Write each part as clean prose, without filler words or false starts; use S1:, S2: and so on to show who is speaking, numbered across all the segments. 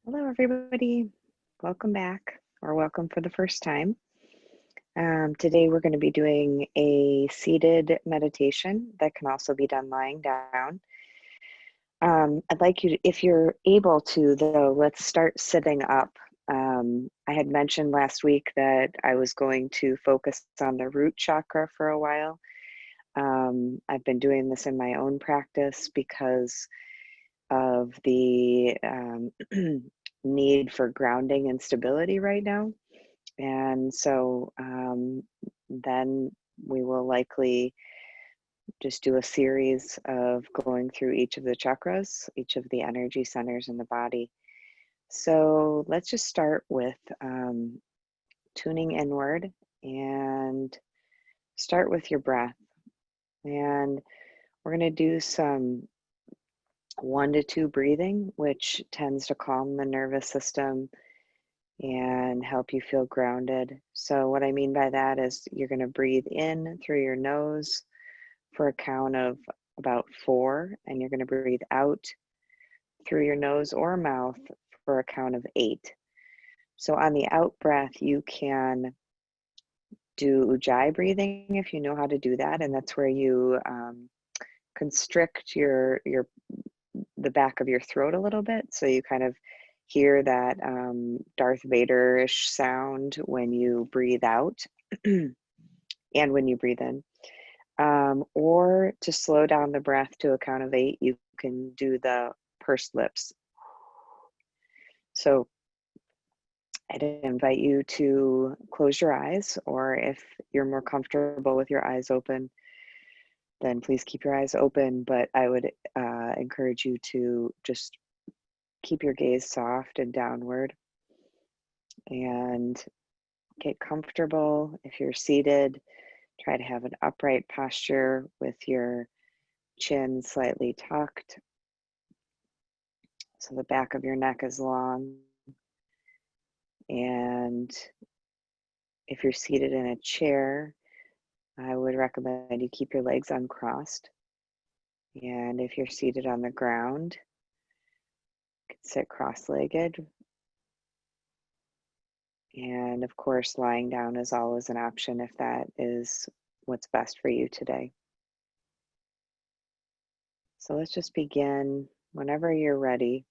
S1: Hello, everybody. Welcome back, or welcome for the first time. Today, we're going to be doing a seated meditation that can also be done lying down. I'd like you to, if you're able to, though, let's start sitting up. I had mentioned last week that I was going to focus on the root chakra for a while. I've been doing this in my own practice because of the need for grounding and stability right now. And so then we will likely just do a series of going through each of the chakras, each of the energy centers in the body. So let's just start with tuning inward and start with your breath. And we're going to do some 1 to 2 breathing, which tends to calm the nervous system and help you feel grounded. So, what I mean by that is you're going to breathe in through your nose for a count of about 4, and you're going to breathe out through your nose or mouth for a count of 8. So, on the out breath, you can do ujjayi breathing if you know how to do that, and that's where you constrict the back of your throat a little bit, so you kind of hear that Darth Vader-ish sound when you breathe out and when you breathe in. Or to slow down the breath to a count of 8, you can do the pursed lips. So I'd invite you to close your eyes, or if you're more comfortable with your eyes open, then please keep your eyes open. But I would encourage you to just keep your gaze soft and downward and get comfortable. If you're seated, try to have an upright posture with your chin slightly tucked so the back of your neck is long. And if you're seated in a chair, I would recommend you keep your legs uncrossed. And if you're seated on the ground, you can sit cross-legged. And of course, lying down is always an option if that is what's best for you today. So let's just begin whenever you're ready,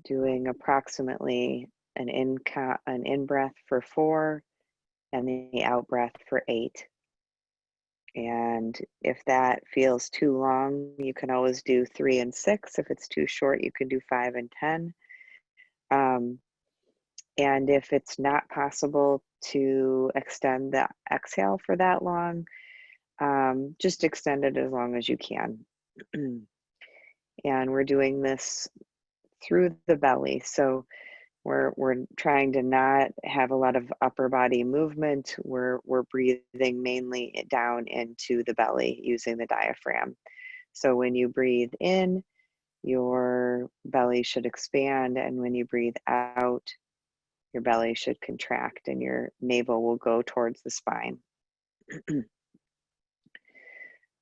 S1: doing approximately an in breath for 4 and the out breath for 8. And if that feels too long, you can always do 3 and 6. If it's too short, you can do 5 and 10. And if it's not possible to extend the exhale for that long, just extend it as long as you can. And we're doing this through the belly. So we're trying to not have a lot of upper body movement. We're breathing mainly down into the belly using the diaphragm. So when you breathe in, your belly should expand, and when you breathe out, your belly should contract and your navel will go towards the spine.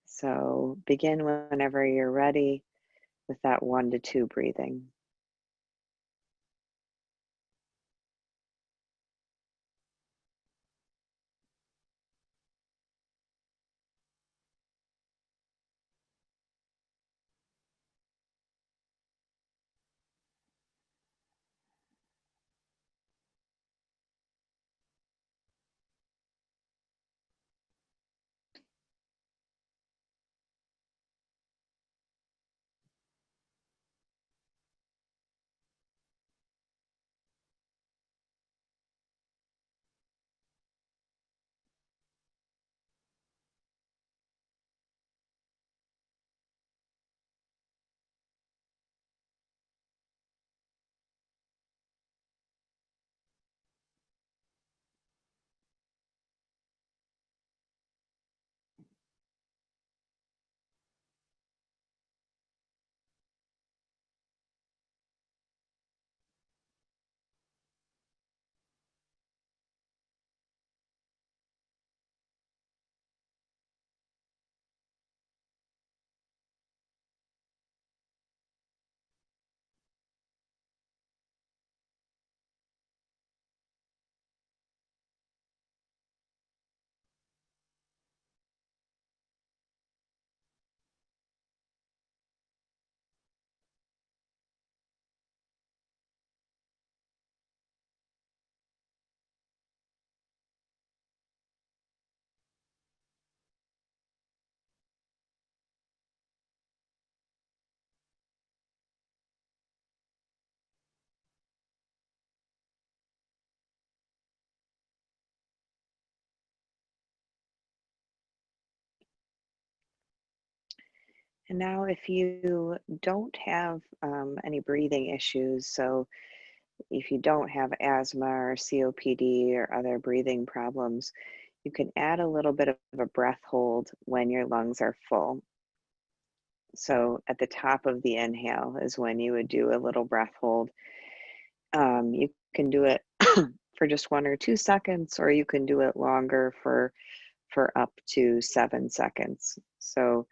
S1: So begin whenever you're ready with that 1 to 2 breathing. And now, if you don't have any breathing issues, so if you don't have asthma or COPD or other breathing problems, you can add a little bit of a breath hold when your lungs are full. So at the top of the inhale is when you would do a little breath hold. You can do it for just 1 or 2 seconds, or you can do it longer for up to 7 seconds. So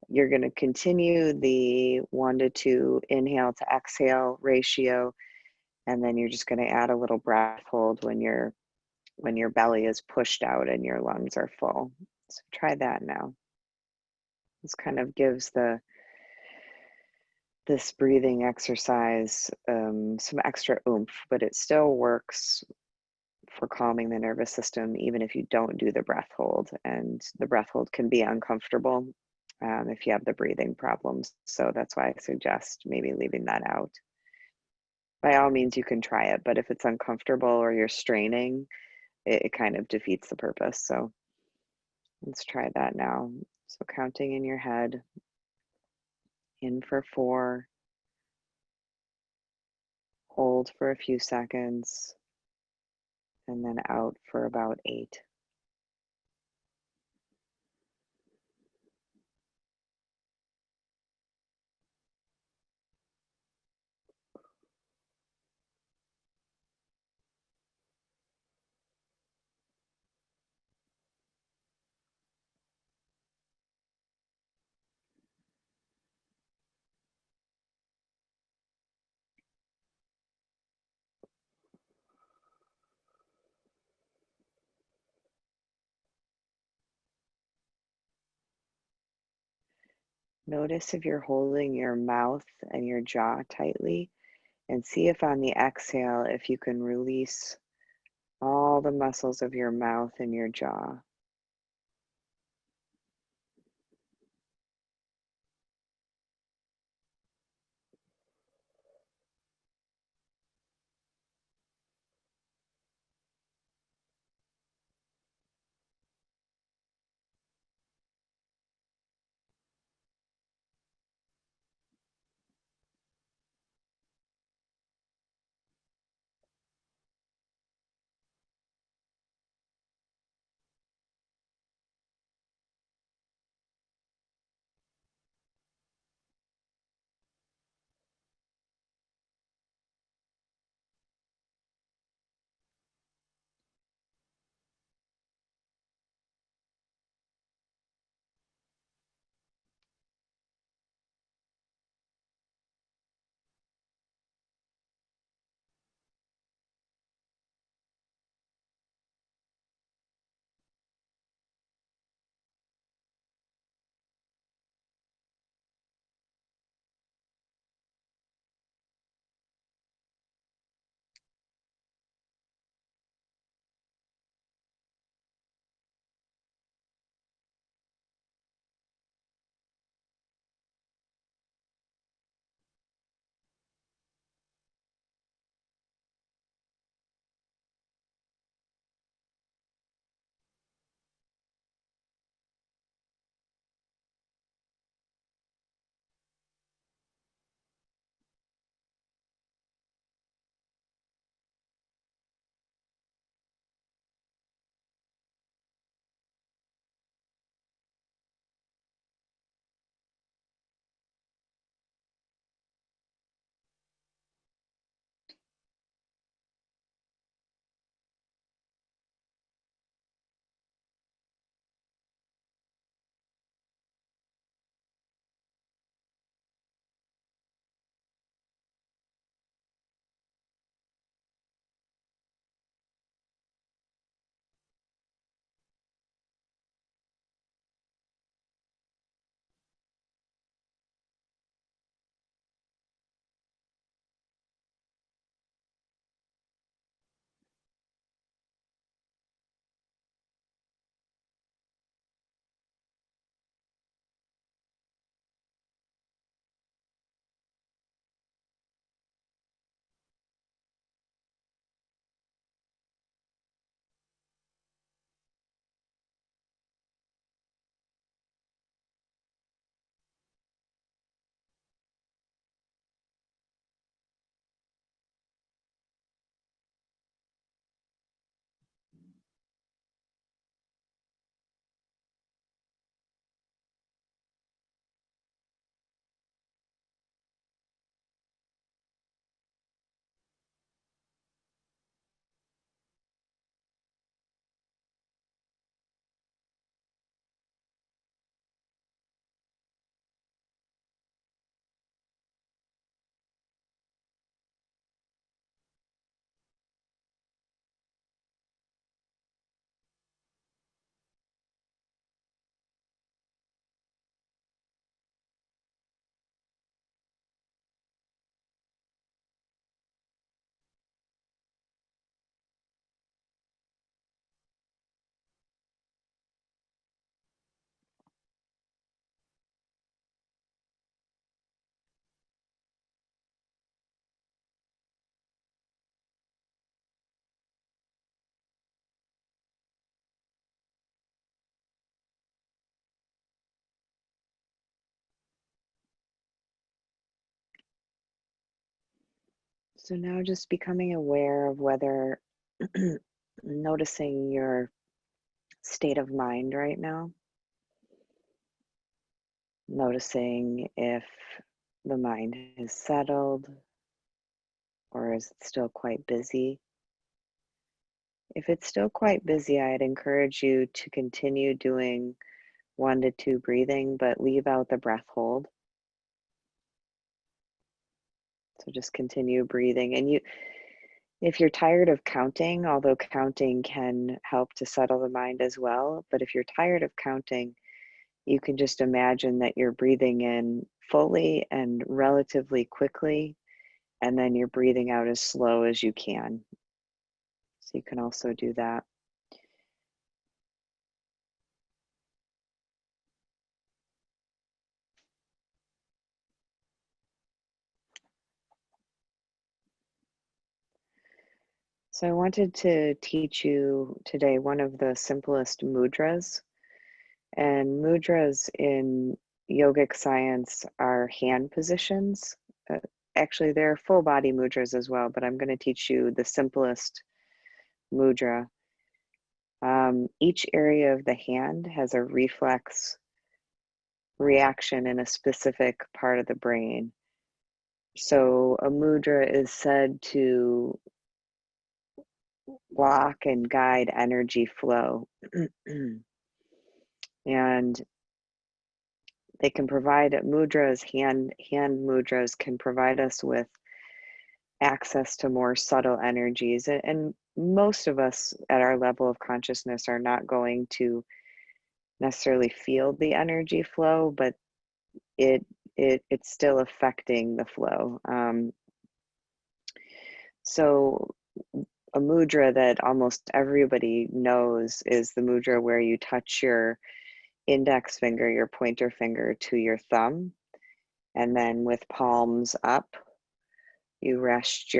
S1: you're going to continue the 1 to 2 inhale to exhale ratio, and then you're just going to add a little breath hold when your belly is pushed out and your lungs are full. So try that now. This kind of gives this breathing exercise some extra oomph, but it still works for calming the nervous system, even if you don't do the breath hold. And the breath hold can be uncomfortable if you have the breathing problems. So that's why I suggest maybe leaving that out. By all means, you can try it, but if it's uncomfortable or you're straining, it kind of defeats the purpose. So let's try that now. So counting in your head, in for 4, hold for a few seconds, and then out for about 8. Notice if you're holding your mouth and your jaw tightly, and see if on the exhale, if you can release all the muscles of your mouth and your jaw. So now just becoming aware of whether noticing your state of mind right now, noticing if the mind is settled or is it still quite busy. If it's still quite busy, I'd encourage you to continue doing 1 to 2 breathing, but leave out the breath hold. So just continue breathing. And if you're tired of counting, although counting can help to settle the mind as well, but if you're tired of counting, you can just imagine that you're breathing in fully and relatively quickly, and then you're breathing out as slow as you can. So you can also do that. So I wanted to teach you today one of the simplest mudras. And mudras in yogic science are hand positions. Uh, Actually, there are full body mudras as well, but I'm going to teach you the simplest mudra. Each area of the hand has a reflex reaction in a specific part of the brain. So a mudra is said to block and guide energy flow. And they can provide mudras, hand mudras can provide us with access to more subtle energies. And most of us at our level of consciousness are not going to necessarily feel the energy flow, but it's still affecting the flow. So a mudra that almost everybody knows is the mudra where you touch your index finger, your pointer finger to your thumb, and then with palms up, you rest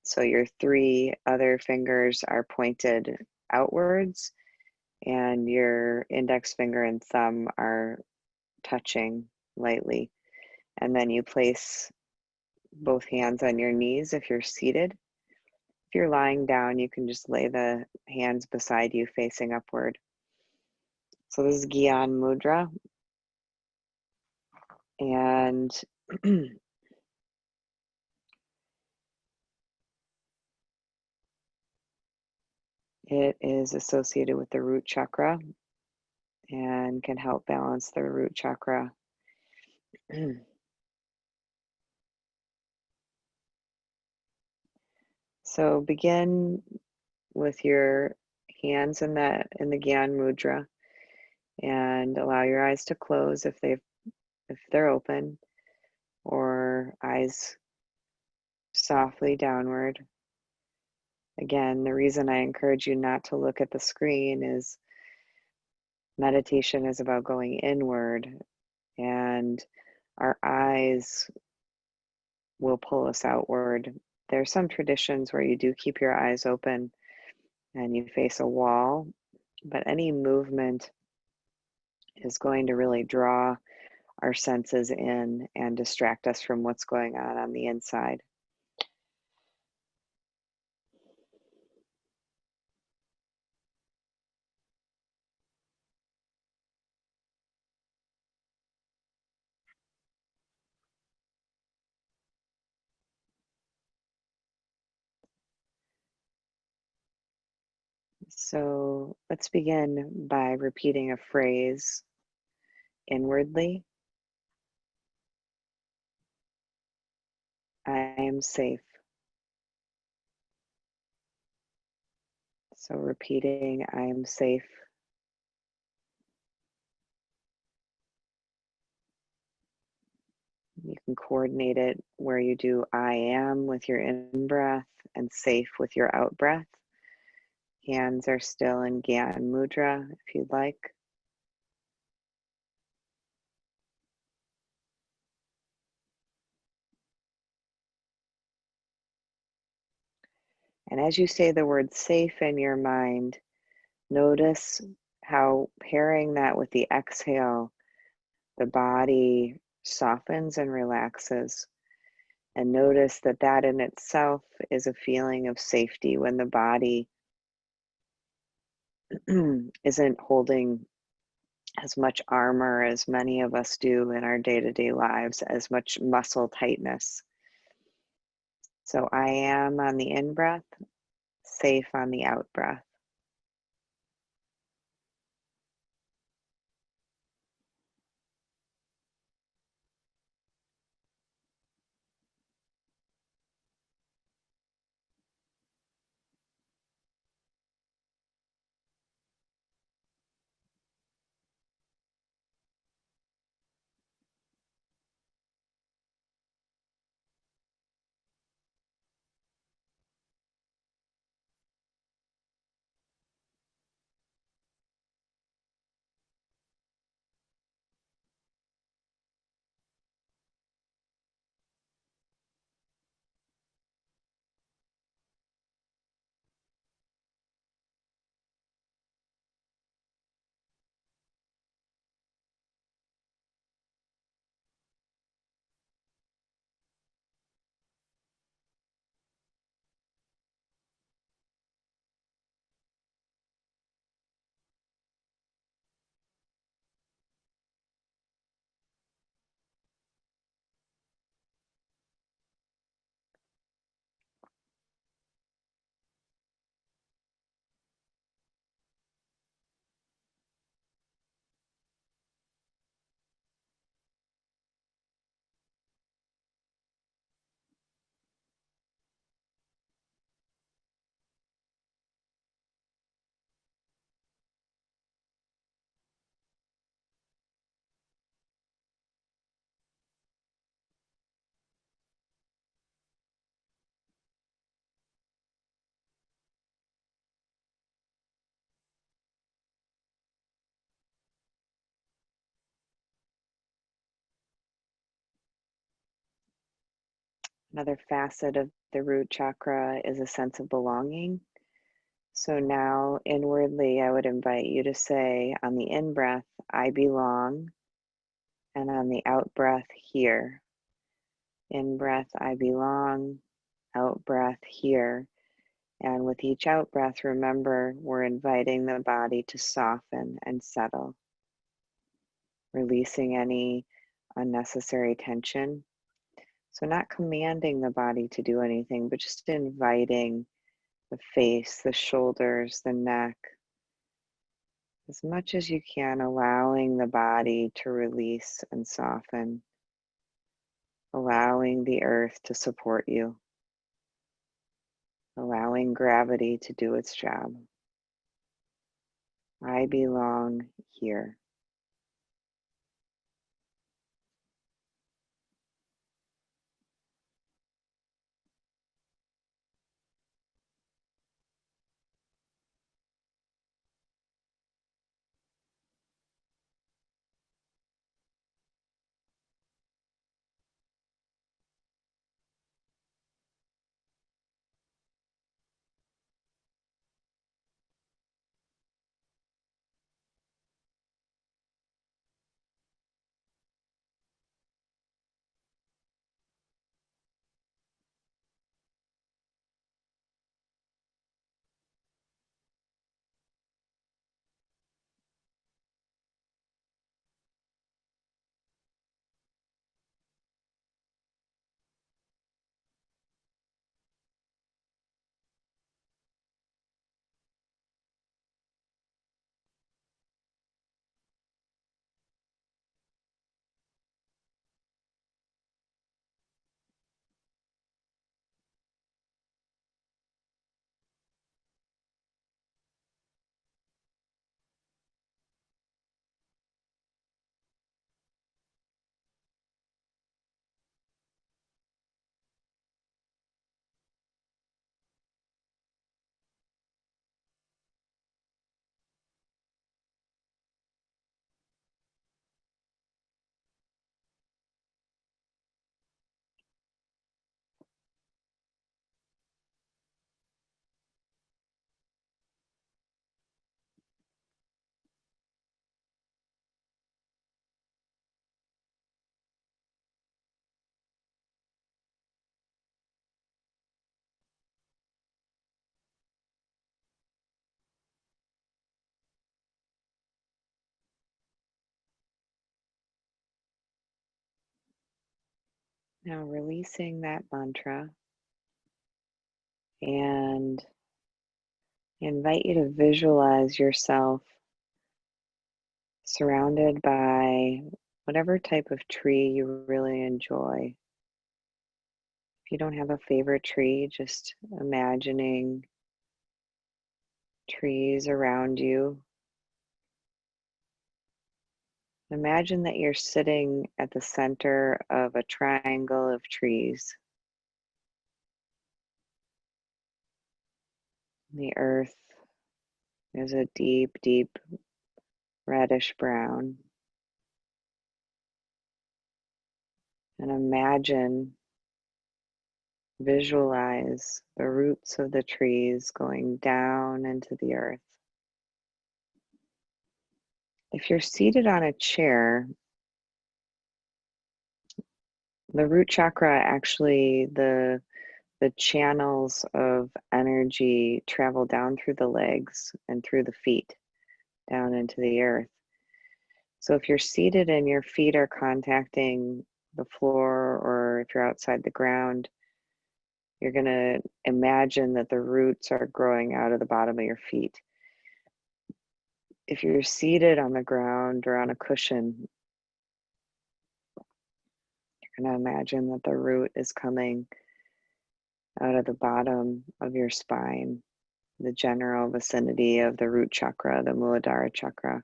S1: so your 3 other fingers are pointed outwards, and your index finger and thumb are touching lightly. And then you place both hands on your knees if you're seated. If you're lying down, you can just lay the hands beside you facing upward. So this is Gyan Mudra. And it is associated with the root chakra and can help balance the root chakra. So begin with your hands in the Gyan Mudra, and allow your eyes to close if they're open, or eyes softly downward. Again, the reason I encourage you not to look at the screen is meditation is about going inward, and our eyes will pull us outward. There are some traditions where you do keep your eyes open and you face a wall, but any movement is going to really draw our senses in and distract us from what's going on the inside. So let's begin by repeating a phrase inwardly. I am safe. So repeating, I am safe. You can coordinate it where you do I am with your in breath and safe with your out breath. Hands are still in Gyan Mudra if you'd like. And as you say the word safe in your mind, notice how pairing that with the exhale, the body softens and relaxes. And notice that that in itself is a feeling of safety when the body isn't holding as much armor as many of us do in our day-to-day lives, as much muscle tightness. So I am on the in-breath, safe on the out-breath. Another facet of the root chakra is a sense of belonging. So now inwardly, I would invite you to say on the in breath, I belong, and on the out breath, here. In breath, I belong, out breath, here. And with each out breath, remember we're inviting the body to soften and settle, releasing any unnecessary tension. So, not commanding the body to do anything, but just inviting the face, the shoulders, the neck, as much as you can, allowing the body to release and soften, allowing the earth to support you, allowing gravity to do its job. I belong here. Now releasing that mantra, and I invite you to visualize yourself surrounded by whatever type of tree you really enjoy. If you don't have a favorite tree, just imagining trees around you. Imagine that you're sitting at the center of a triangle of trees. The earth is a deep, deep reddish brown. And imagine, visualize the roots of the trees going down into the earth. If you're seated on a chair, the root chakra actually, the channels of energy travel down through the legs and through the feet down into the earth. So if you're seated and your feet are contacting the floor, or if you're outside the ground, you're going to imagine that the roots are growing out of the bottom of your feet. If you're seated on the ground or on a cushion, you're going to imagine that the root is coming out of the bottom of your spine, the general vicinity of the root chakra, the Muladhara chakra.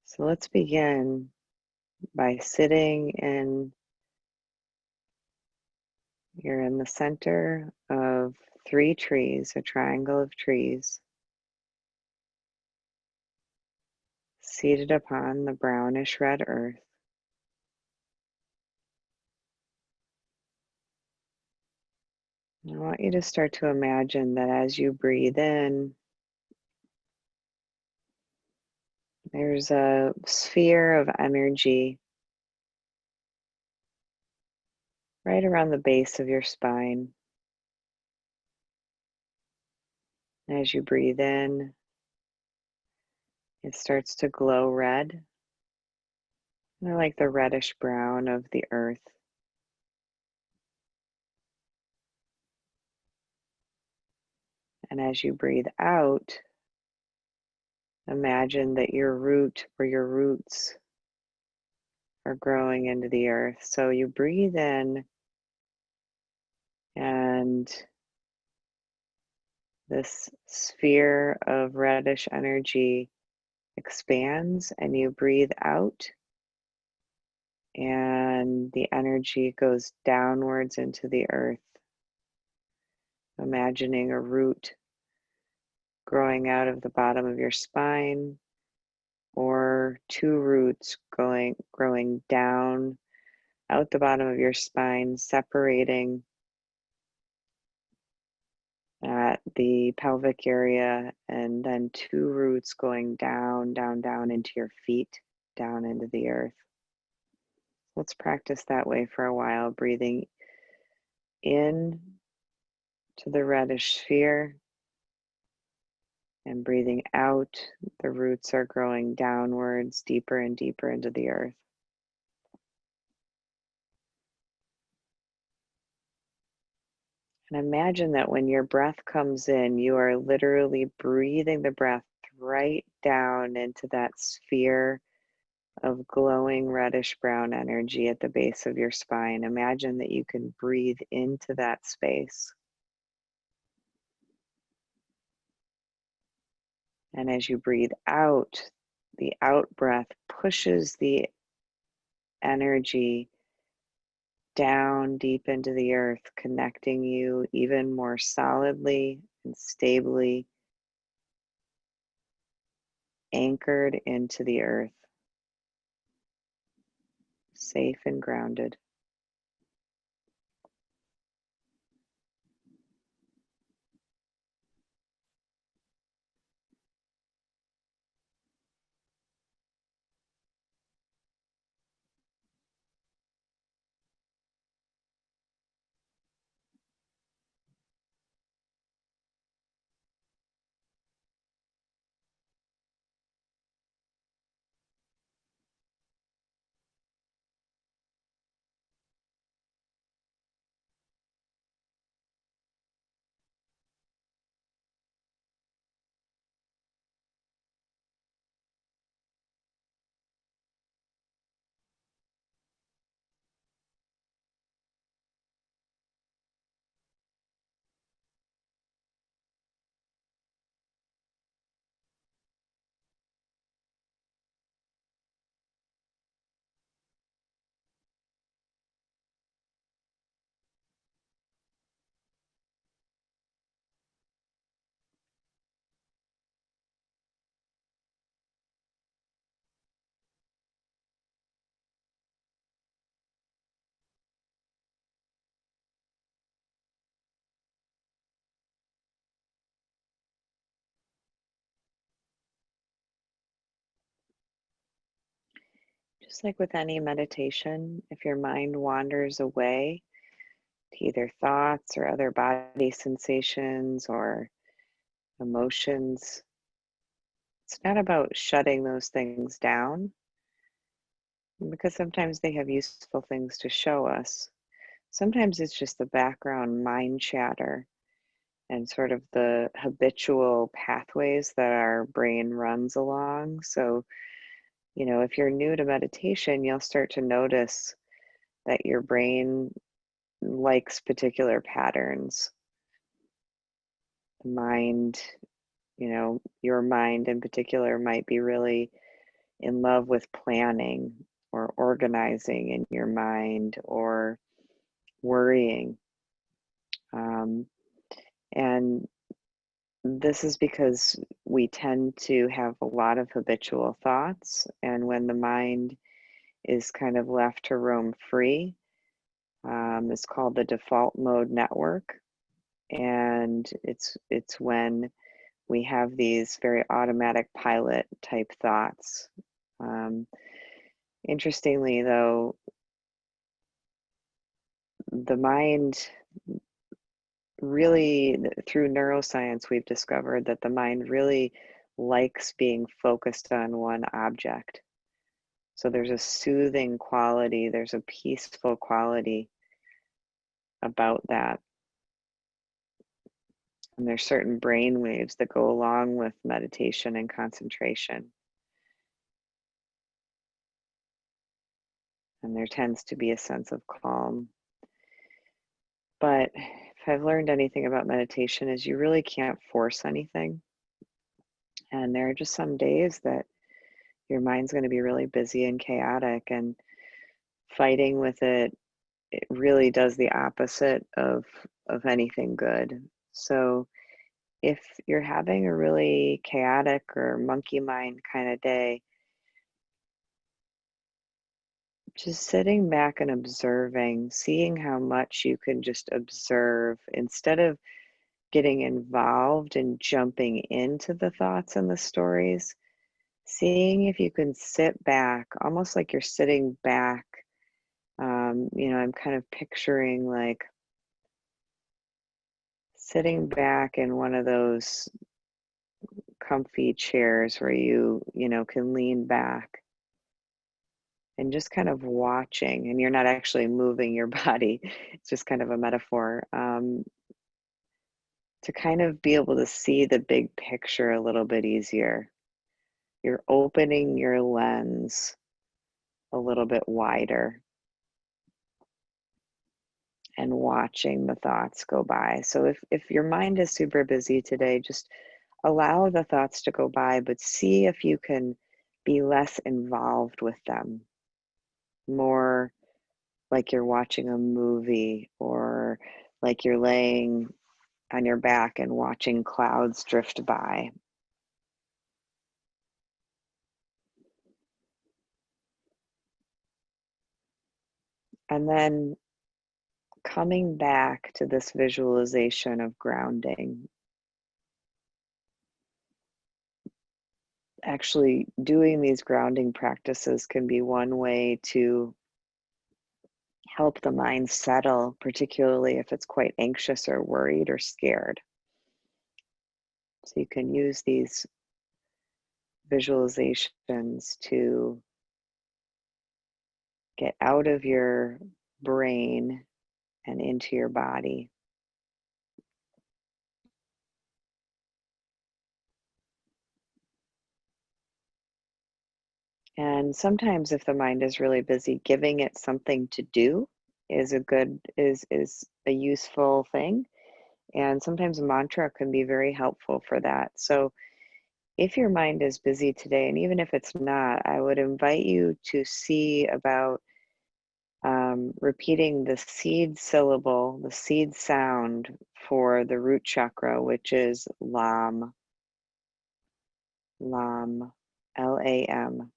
S1: So let's begin by sitting in, you're in the center of 3 trees, a triangle of trees, seated upon the brownish red earth. I want you to start to imagine that as you breathe in, there's a sphere of energy right around the base of your spine. As you breathe in, it starts to glow red, like the reddish brown of the earth. And as you breathe out, imagine that your root or your roots are growing into the earth. So you breathe in, and this sphere of reddish energy expands, and you breathe out, and the energy goes downwards into the earth, imagining a root growing out of the bottom of your spine, or 2 roots growing down out the bottom of your spine, separating at the pelvic area, and then 2 roots going down, down, down into your feet, down into the earth. Let's practice that way for a while, breathing in to the reddish sphere and breathing out. The roots are growing downwards, deeper and deeper into the earth. And imagine that when your breath comes in, you are literally breathing the breath right down into that sphere of glowing reddish brown energy at the base of your spine. Imagine that you can breathe into that space. And as you breathe out, the out breath pushes the energy down deep into the earth, connecting you even more solidly and stably, anchored into the earth, safe and grounded. Just like with any meditation, if your mind wanders away to either thoughts or other body sensations or emotions, it's not about shutting those things down because sometimes they have useful things to show us. Sometimes it's just the background mind chatter and sort of the habitual pathways that our brain runs along. So, if you're new to meditation, you'll start to notice that your brain likes particular patterns. The mind, your mind in particular might be really in love with planning or organizing in your mind or worrying. And this is because we tend to have a lot of habitual thoughts. And when the mind is kind of left to roam free, it's called the default mode network. And it's when we have these very automatic pilot type thoughts. Interestingly, though, the mind really, through neuroscience, we've discovered that the mind really likes being focused on one object. So there's a soothing quality, there's a peaceful quality about that. And there's certain brain waves that go along with meditation and concentration. And there tends to be a sense of calm. But if I've learned anything about meditation is you really can't force anything. And there are just some days that your mind's going to be really busy and chaotic, and fighting with it really does the opposite of anything good. So if you're having a really chaotic or monkey mind kind of day, just sitting back and observing, seeing how much you can just observe instead of getting involved and jumping into the thoughts and the stories, seeing if you can sit back, almost like you're sitting back. I'm kind of picturing like sitting back in one of those comfy chairs where you can lean back and just kind of watching, and you're not actually moving your body. It's just kind of a metaphor, to kind of be able to see the big picture a little bit easier. You're opening your lens a little bit wider and watching the thoughts go by. So if your mind is super busy today, just allow the thoughts to go by, but see if you can be less involved with them, more like you're watching a movie or like you're laying on your back and watching clouds drift by. And then coming back to this visualization of grounding. Actually, doing these grounding practices can be one way to help the mind settle, particularly if it's quite anxious or worried or scared. So you can use these visualizations to get out of your brain and into your body. And sometimes if the mind is really busy, giving it something to do is a useful thing. And sometimes a mantra can be very helpful for that. So if your mind is busy today, and even if it's not, I would invite you to see about repeating the seed syllable, the seed sound for the root chakra, which is Lam, Lam, Lam.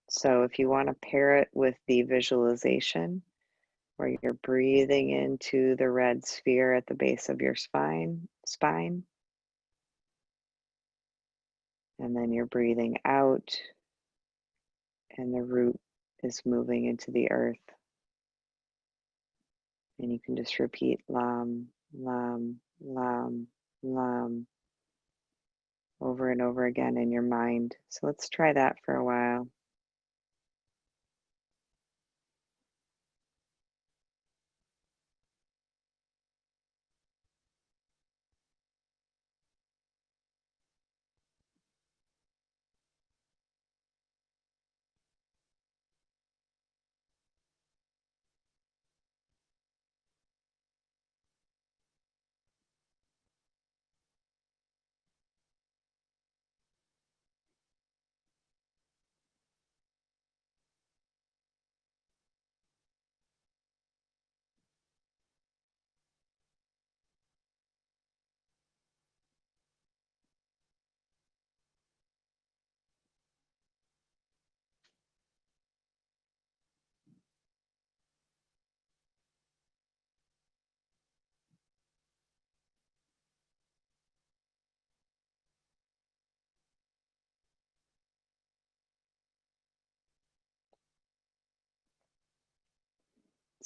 S1: So if you want to pair it with the visualization, where you're breathing into the red sphere at the base of your spine, and then you're breathing out and the root is moving into the earth. And you can just repeat Lam, Lam, Lam, Lam over and over again in your mind. So let's try that for a while.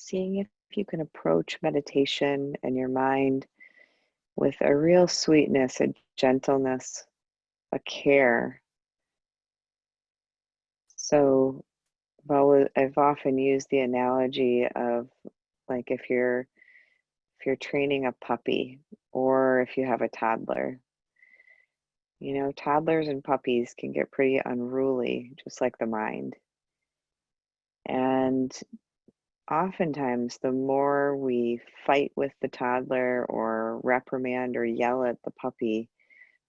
S1: Seeing if you can approach meditation and your mind with a real sweetness, a gentleness, a care. So I've often used the analogy of, like, if you're training a puppy or if you have a toddler. You know, toddlers and puppies can get pretty unruly, just like the mind. And oftentimes, the more we fight with the toddler or reprimand or yell at the puppy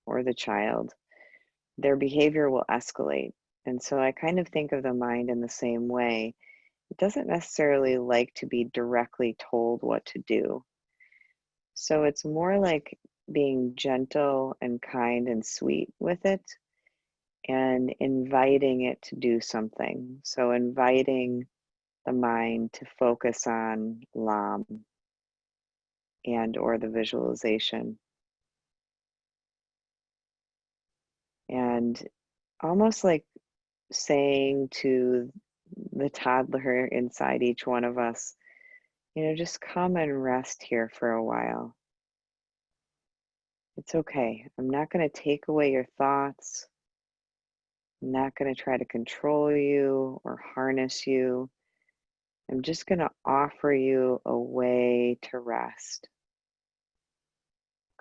S1: or the child, their behavior will escalate. And so I kind of think of the mind in the same way. It doesn't necessarily like to be directly told what to do. So it's more like being gentle and kind and sweet with it and inviting it to do something. So inviting the mind to focus on Lam and or the visualization. And almost like saying to the toddler inside each one of us, you know, just come and rest here for a while. It's okay. I'm not going to take away your thoughts. I'm not going to try to control you or harness you. I'm just going to offer you a way to rest.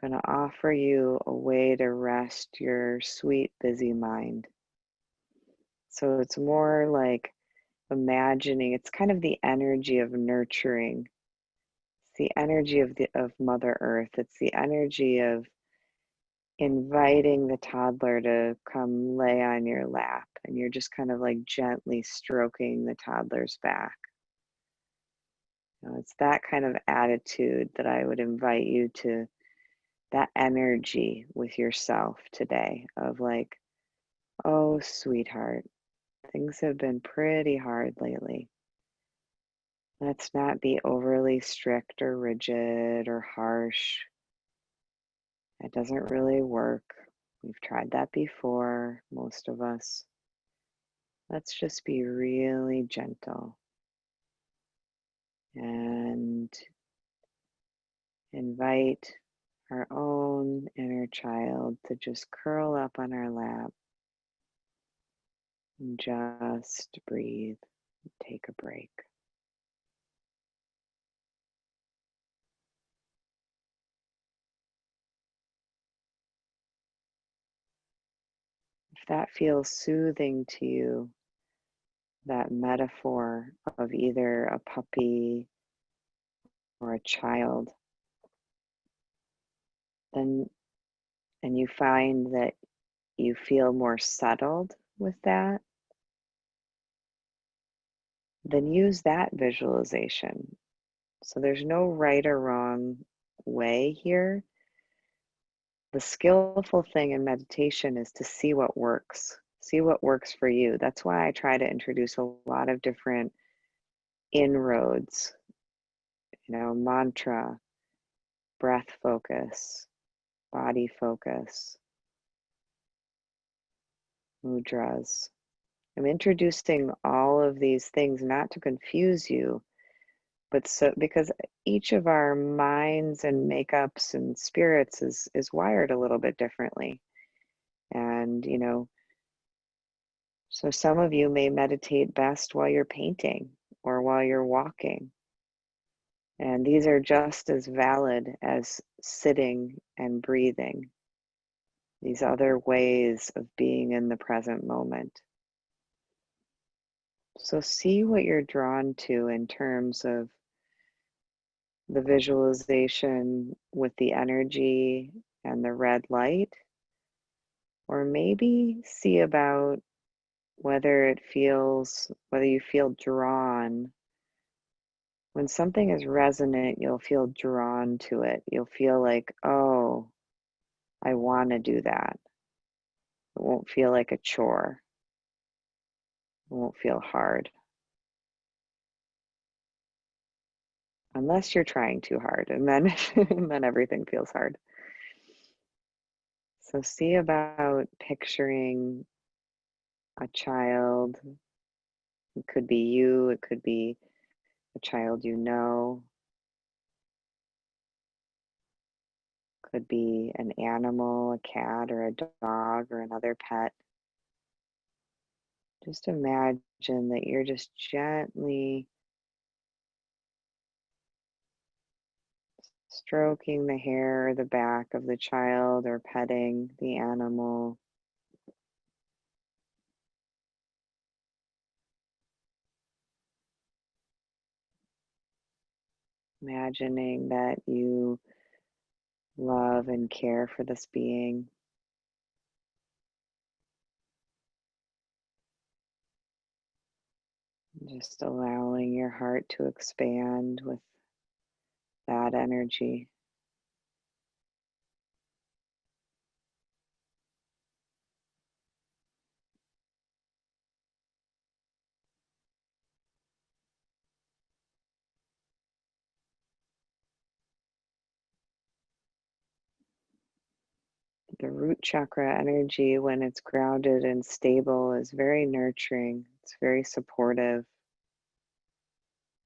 S1: I'm going to offer you a way to rest your sweet, busy mind. So it's more like imagining, it's kind of the energy of nurturing. It's the energy of Mother Earth. It's the energy of inviting the toddler to come lay on your lap, and you're just kind of like gently stroking the toddler's back. You know, it's that kind of attitude that I would invite you to, that energy with yourself today of like, oh, sweetheart, things have been pretty hard lately. Let's not be overly strict or rigid or harsh. It doesn't really work. We've tried that before, most of us. Let's just be really gentle and invite our own inner child to just curl up on our lap and just breathe, take a break. If that feels soothing to you, that metaphor of either a puppy or a child, then and you find that you feel more settled with that, then use that visualization. So there's no right or wrong way here. The skillful thing in meditation is to see what works for you. That's why I try to introduce a lot of different inroads, you know, mantra, breath focus, body focus, mudras. I'm introducing all of these things not to confuse you, but so because each of our minds and makeups and spirits is wired a little bit differently. And, so some of you may meditate best while you're painting or while you're walking. And these are just as valid as sitting and breathing, these other ways of being in the present moment. So see what you're drawn to in terms of the visualization with the energy and the red light, or maybe see about whether you feel drawn. When something is resonant, you'll feel drawn to it. You'll feel like, oh, I want to do that. It won't feel like a chore. It won't feel hard. Unless you're trying too hard, and then and then everything feels hard. So see about picturing a child. It could be you, it could be a child you know, could be an animal, a cat or a dog or another pet. Just imagine that you're just gently stroking the hair or the back of the child or petting the animal. Imagining that you love and care for this being. Just allowing your heart to expand with that energy. The root chakra energy, when it's grounded and stable, is very nurturing. It's very supportive,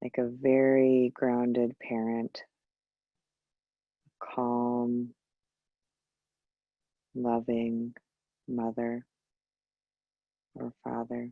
S1: like a very grounded parent, calm, loving mother or father.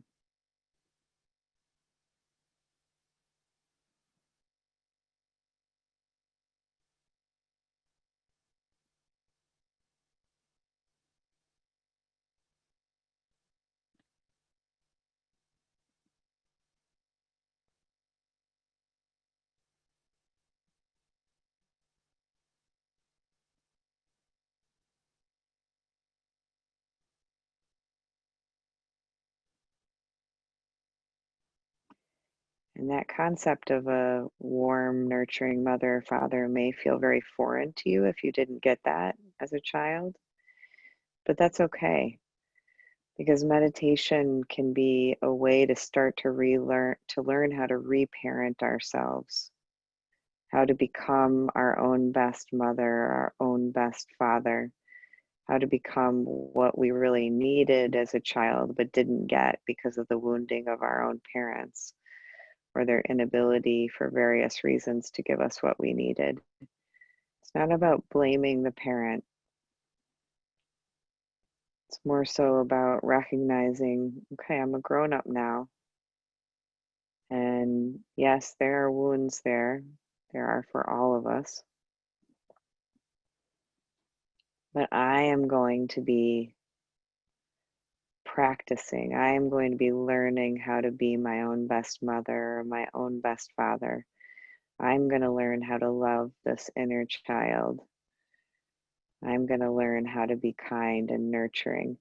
S1: And that concept of a warm, nurturing mother or father may feel very foreign to you if you didn't get that as a child, but that's okay, because meditation can be a way to start to learn how to reparent ourselves, how to become our own best mother, our own best father, how to become what we really needed as a child but didn't get because of the wounding of our own parents or their inability for various reasons to give us what we needed. It's not about blaming the parent. It's more so about recognizing, okay, I'm a grown up now. And yes, there are wounds there. There are for all of us. But I am going to be practicing. I am going to be learning how to be my own best mother, or my own best father. I'm going to learn how to love this inner child. I'm going to learn how to be kind and nurturing.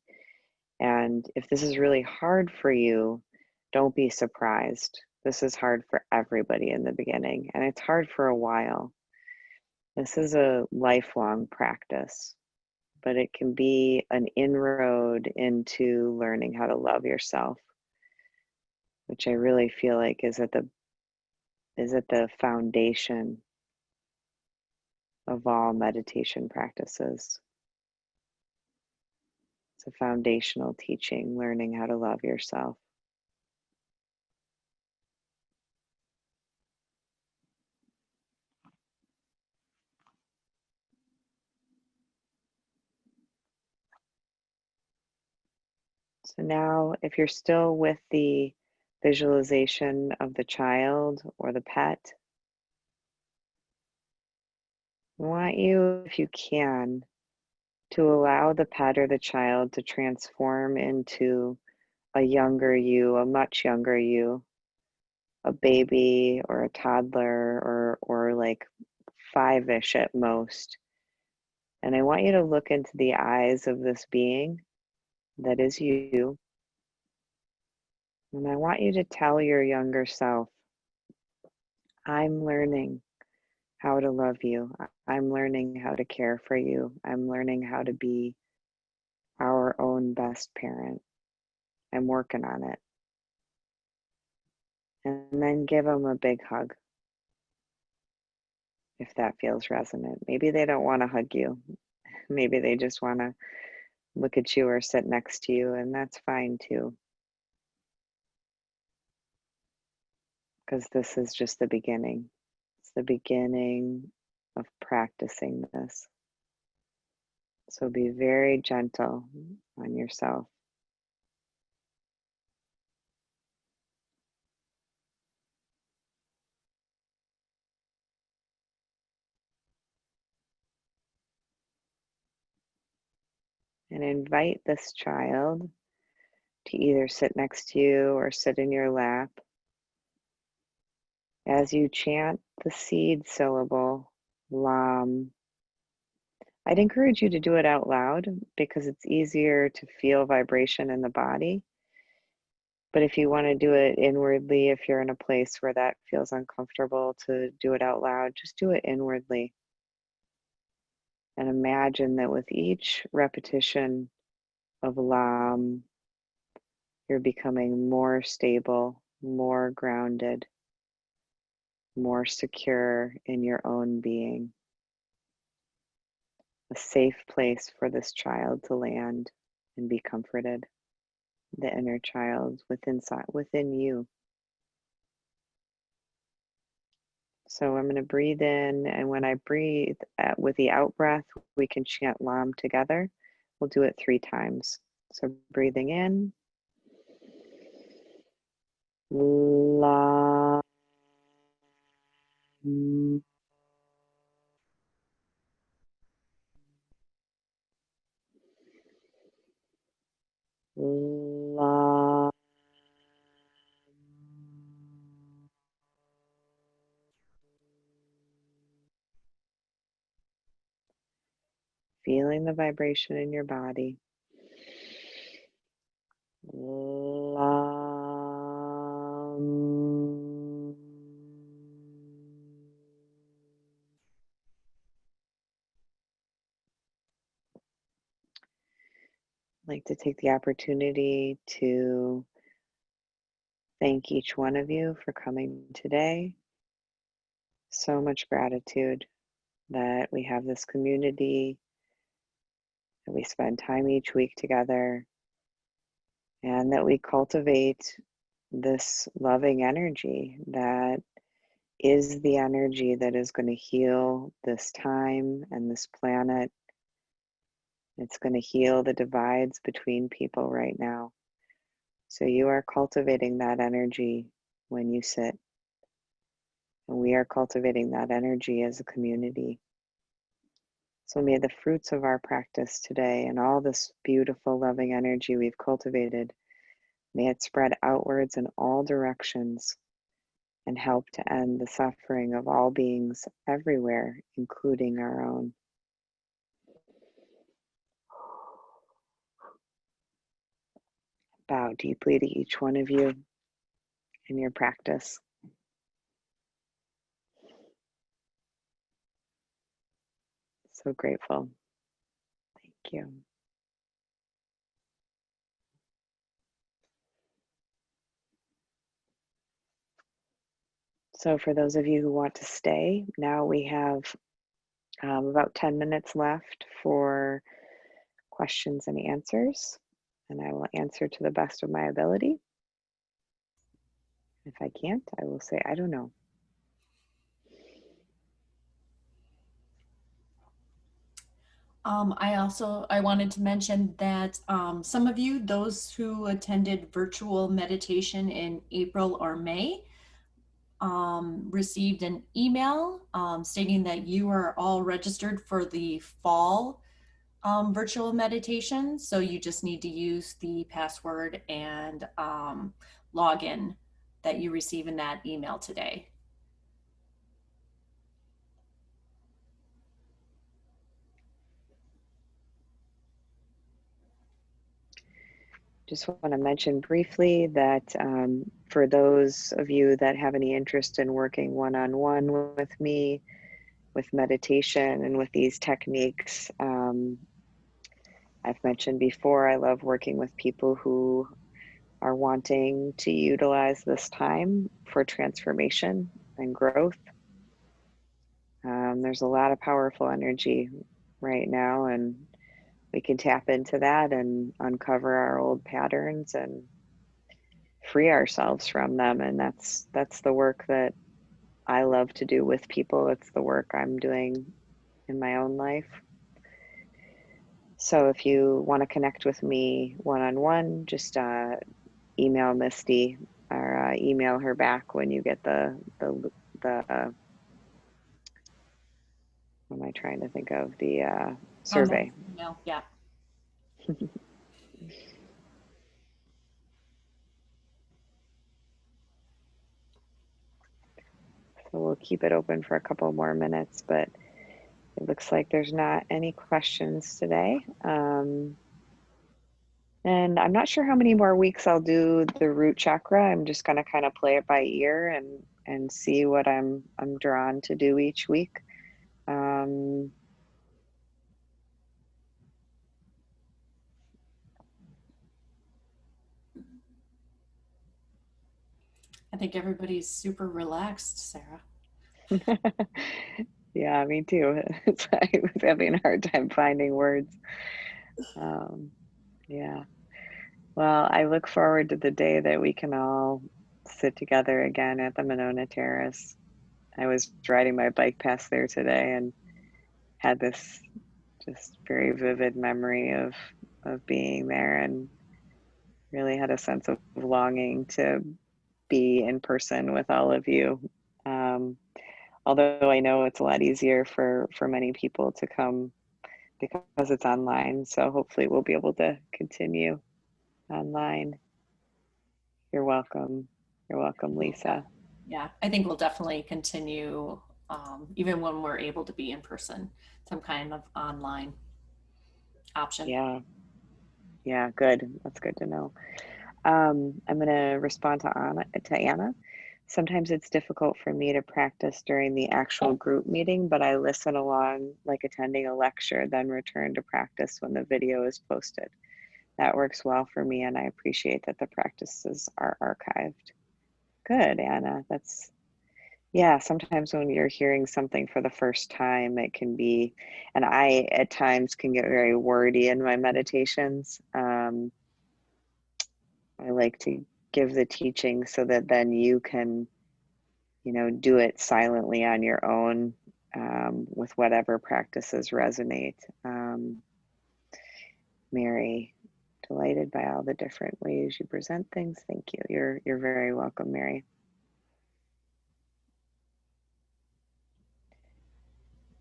S1: And if this is really hard for you, don't be surprised. This is hard for everybody in the beginning, and it's hard for a while. This is a lifelong practice, but it can be an inroad into learning how to love yourself, which I really feel like is at the foundation of all meditation practices. It's a foundational teaching, learning how to love yourself. So now, if you're still with the visualization of the child or the pet, I want you, if you can, to allow the pet or the child to transform into a younger you, a much younger you, a baby or a toddler or like five-ish at most. And I want you to look into the eyes of this being that is you. And I want you to tell your younger self, I'm learning how to love you. I'm learning how to care for you. I'm learning how to be our own best parent. I'm working on it. And then give them a big hug if that feels resonant. Maybe they don't want to hug you. Maybe they just want to look at you or sit next to you, and that's fine too. Because this is just the beginning. It's the beginning of practicing this. So be very gentle on yourself. And invite this child to either sit next to you or sit in your lap. As you chant the seed syllable, Lam, I'd encourage you to do it out loud because it's easier to feel vibration in the body. But if you want to do it inwardly, if you're in a place where that feels uncomfortable to do it out loud, just do it inwardly. And imagine that with each repetition of Lam, you're becoming more stable, more grounded, more secure in your own being. A safe place for this child to land and be comforted. The inner child within you. So I'm going to breathe in, and when I breathe with the out breath, we can chant Lam together. We'll do it 3 times. So breathing in, Lam. Lam. Feeling the vibration in your body. Lam. I'd like to take the opportunity to thank each one of you for coming today. So much gratitude that we have this community, that we spend time each week together, and that we cultivate this loving energy that is the energy that is going to heal this time and this planet. It's going to heal the divides between people right now. So you are cultivating that energy when you sit. And we are cultivating that energy as a community. So may the fruits of our practice today and all this beautiful, loving energy we've cultivated, may it spread outwards in all directions and help to end the suffering of all beings everywhere, including our own. Bow deeply to each one of you in your practice. So grateful. Thank you. So for those of you who want to stay, now we have about 10 minutes left for questions and answers, and I will answer to the best of my ability. If I can't, I will say, I don't know.
S2: I wanted to mention that some of you, those who attended virtual meditation in April or May, received an email stating that you are all registered for the fall virtual meditation. So you just need to use the password and login that you receive in that email today.
S1: Just want to mention briefly that for those of you that have any interest in working one-on-one with me, with meditation and with these techniques, I've mentioned before, I love working with people who are wanting to utilize this time for transformation and growth. There's a lot of powerful energy right now, and we can tap into that and uncover our old patterns and free ourselves from them. And that's the work that I love to do with people. It's the work I'm doing in my own life. So if you want to connect with me one-on-one, just email Misty or email her back when you get the what am I trying to think of, the survey.
S2: Email, yeah.
S1: So we'll keep it open for a couple more minutes, but it looks like there's not any questions today. And I'm not sure how many more weeks I'll do the root chakra. I'm just going to kind of play it by ear and see what I'm drawn to do each week.
S2: I think everybody's super relaxed, Sarah.
S1: Yeah, me too. I was having a hard time finding words. Yeah. Well, I look forward to the day that we can all sit together again at the Monona Terrace. I was riding my bike past there today and had this just very vivid memory of being there, and really had a sense of longing to be in person with all of you. Um, Although I know it's a lot easier for many people to come because it's online. So hopefully we'll be able to continue online. You're welcome. You're welcome, Lisa.
S2: Yeah, I think we'll definitely continue, even when we're able to be in person, some kind of online option.
S1: Yeah, yeah, good. That's good to know. I'm going to respond to Anna. Sometimes it's difficult for me to practice during the actual group meeting, but I listen along like attending a lecture, then return to practice when the video is posted. That works well for me, and I appreciate that the practices are archived. Good, Anna. Yeah, sometimes when you're hearing something for the first time, it can be, and I at times can get very wordy in my meditations. I like to give the teaching so that then you can, do it silently on your own, with whatever practices resonate. Mary, delighted by all the different ways you present things. Thank you. You're very welcome, Mary.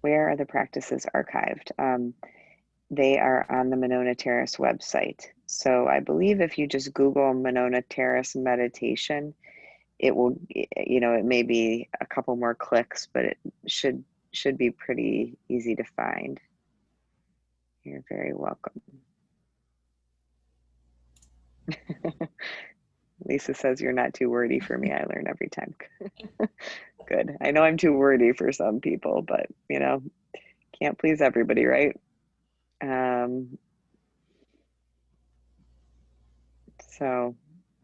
S1: Where are the practices archived? They are on the Monona Terrace website. So I believe if you just Google Monona Terrace meditation, it will, it may be a couple more clicks, but it should be pretty easy to find. You're very welcome. Lisa says you're not too wordy for me. I learn every time. Good. I know I'm too wordy for some people, but can't please everybody, right? So,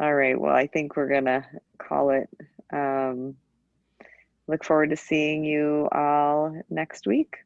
S1: all right. Well, I think we're gonna call it. Look forward to seeing you all next week.